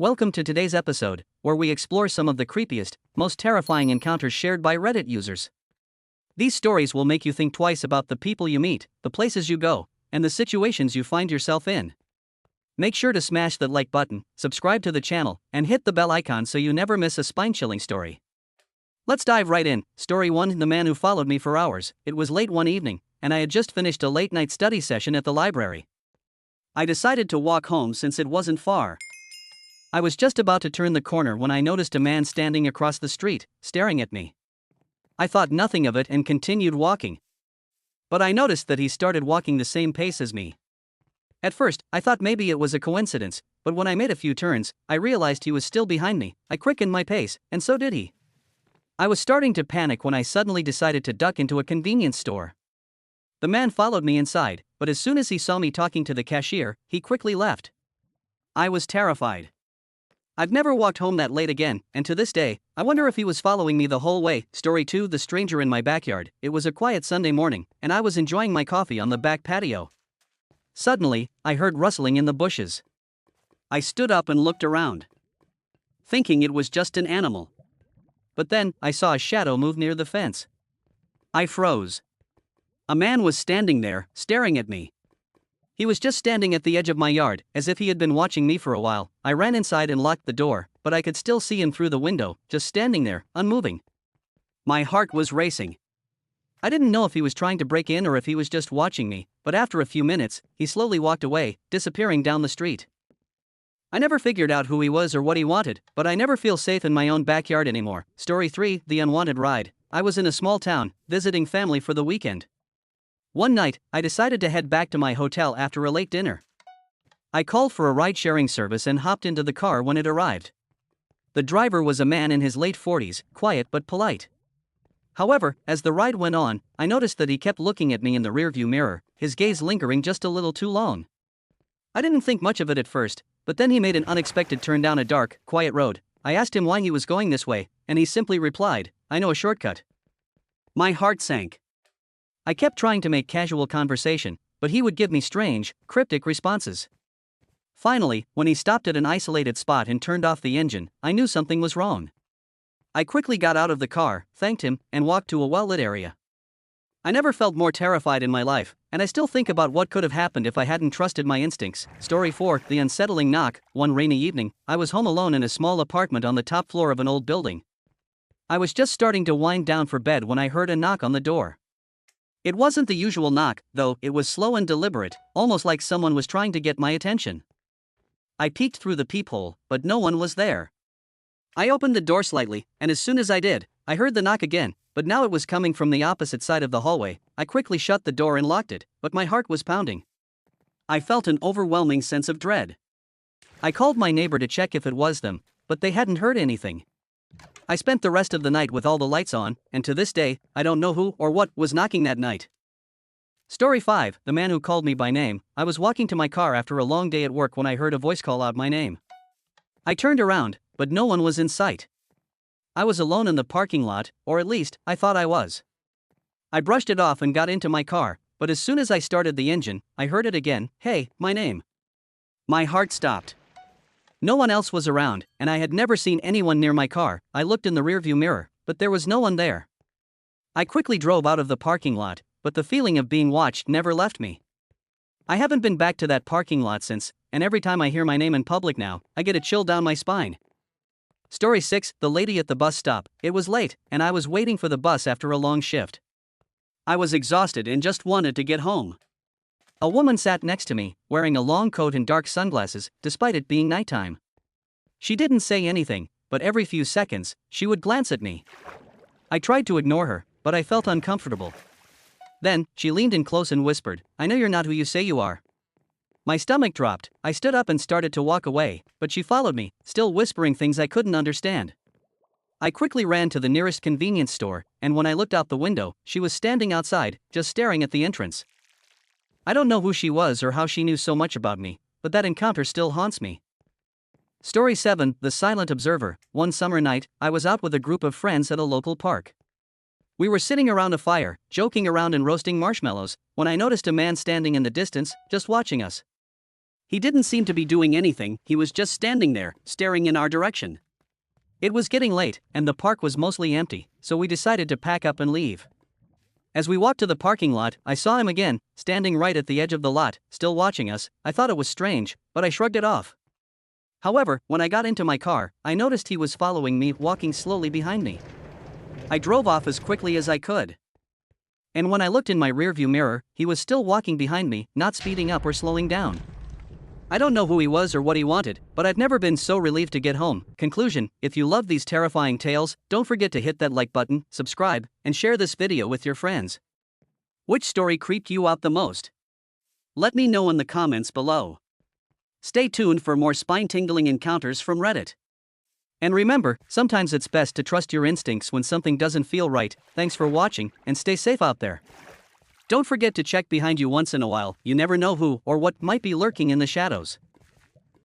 Welcome to today's episode, where we explore some of the creepiest, most terrifying encounters shared by Reddit users. These stories will make you think twice about the people you meet, the places you go, and the situations you find yourself in. Make sure to smash the like button, subscribe to the channel, and hit the bell icon so you never miss a spine-chilling story. Let's dive right in. Story 1: The man who followed me for hours. It was late one evening, and I had just finished a late-night study session at the library. I decided to walk home since it wasn't far. I was just about to turn the corner when I noticed a man standing across the street, staring at me. I thought nothing of it and continued walking. But I noticed that he started walking the same pace as me. At first, I thought maybe it was a coincidence, but when I made a few turns, I realized he was still behind me. I quickened my pace, and so did he. I was starting to panic when I suddenly decided to duck into a convenience store. The man followed me inside, but as soon as he saw me talking to the cashier, he quickly left. I was terrified. I've never walked home that late again, and to this day, I wonder if he was following me the whole way. Story 2: The stranger in my backyard. It was a quiet Sunday morning, and I was enjoying my coffee on the back patio. Suddenly, I heard rustling in the bushes. I stood up and looked around, thinking it was just an animal. But then, I saw a shadow move near the fence. I froze. A man was standing there, staring at me. He was just standing at the edge of my yard, as if he had been watching me for a while. I ran inside and locked the door, but I could still see him through the window, just standing there, unmoving. My heart was racing. I didn't know if he was trying to break in or if he was just watching me, but after a few minutes, he slowly walked away, disappearing down the street. I never figured out who he was or what he wanted, but I never feel safe in my own backyard anymore. Story 3: The unwanted ride. I was in a small town, visiting family for the weekend. One night, I decided to head back to my hotel after a late dinner. I called for a ride-sharing service and hopped into the car when it arrived. The driver was a man in his late 40s, quiet but polite. However, as the ride went on, I noticed that he kept looking at me in the rearview mirror, his gaze lingering just a little too long. I didn't think much of it at first, but then he made an unexpected turn down a dark, quiet road. I asked him why he was going this way, and he simply replied, "I know a shortcut." My heart sank. I kept trying to make casual conversation, but he would give me strange, cryptic responses. Finally, when he stopped at an isolated spot and turned off the engine, I knew something was wrong. I quickly got out of the car, thanked him, and walked to a well-lit area. I never felt more terrified in my life, and I still think about what could have happened if I hadn't trusted my instincts. Story 4: The unsettling knock. One rainy evening, I was home alone in a small apartment on the top floor of an old building. I was just starting to wind down for bed when I heard a knock on the door. It wasn't the usual knock, though. It was slow and deliberate, almost like someone was trying to get my attention. I peeked through the peephole, but no one was there. I opened the door slightly, and as soon as I did, I heard the knock again, but now it was coming from the opposite side of the hallway. I quickly shut the door and locked it, but my heart was pounding. I felt an overwhelming sense of dread. I called my neighbor to check if it was them, but they hadn't heard anything. I spent the rest of the night with all the lights on, and to this day, I don't know who or what was knocking that night. Story 5: The man who called me by name. I was walking to my car after a long day at work when I heard a voice call out my name. I turned around, but no one was in sight. I was alone in the parking lot, or at least, I thought I was. I brushed it off and got into my car, but as soon as I started the engine, I heard it again. "Hey, my name." My heart stopped. No one else was around, and I had never seen anyone near my car. I looked in the rearview mirror, but there was no one there. I quickly drove out of the parking lot, but the feeling of being watched never left me. I haven't been back to that parking lot since, and every time I hear my name in public now, I get a chill down my spine. Story 6: The lady at the bus stop. It was late, and I was waiting for the bus after a long shift. I was exhausted and just wanted to get home. A woman sat next to me, wearing a long coat and dark sunglasses, despite it being nighttime. She didn't say anything, but every few seconds, she would glance at me. I tried to ignore her, but I felt uncomfortable. Then, she leaned in close and whispered, "I know you're not who you say you are." My stomach dropped. I stood up and started to walk away, but she followed me, still whispering things I couldn't understand. I quickly ran to the nearest convenience store, and when I looked out the window, she was standing outside, just staring at the entrance. I don't know who she was or how she knew so much about me, but that encounter still haunts me. Story 7: The silent observer. One summer night, I was out with a group of friends at a local park. We were sitting around a fire, joking around and roasting marshmallows, when I noticed a man standing in the distance, just watching us. He didn't seem to be doing anything, he was just standing there, staring in our direction. It was getting late, and the park was mostly empty, so we decided to pack up and leave. As we walked to the parking lot, I saw him again, standing right at the edge of the lot, still watching us. I thought it was strange, but I shrugged it off. However, when I got into my car, I noticed he was following me, walking slowly behind me. I drove off as quickly as I could. And when I looked in my rearview mirror, he was still walking behind me, not speeding up or slowing down. I don't know who he was or what he wanted, but I've never been so relieved to get home. Conclusion: if you love these terrifying tales, don't forget to hit that like button, subscribe, and share this video with your friends. Which story creeped you out the most? Let me know in the comments below. Stay tuned for more spine-tingling encounters from Reddit. And remember, sometimes it's best to trust your instincts when something doesn't feel right. Thanks for watching, and stay safe out there. Don't forget to check behind you once in a while, you never know who or what might be lurking in the shadows.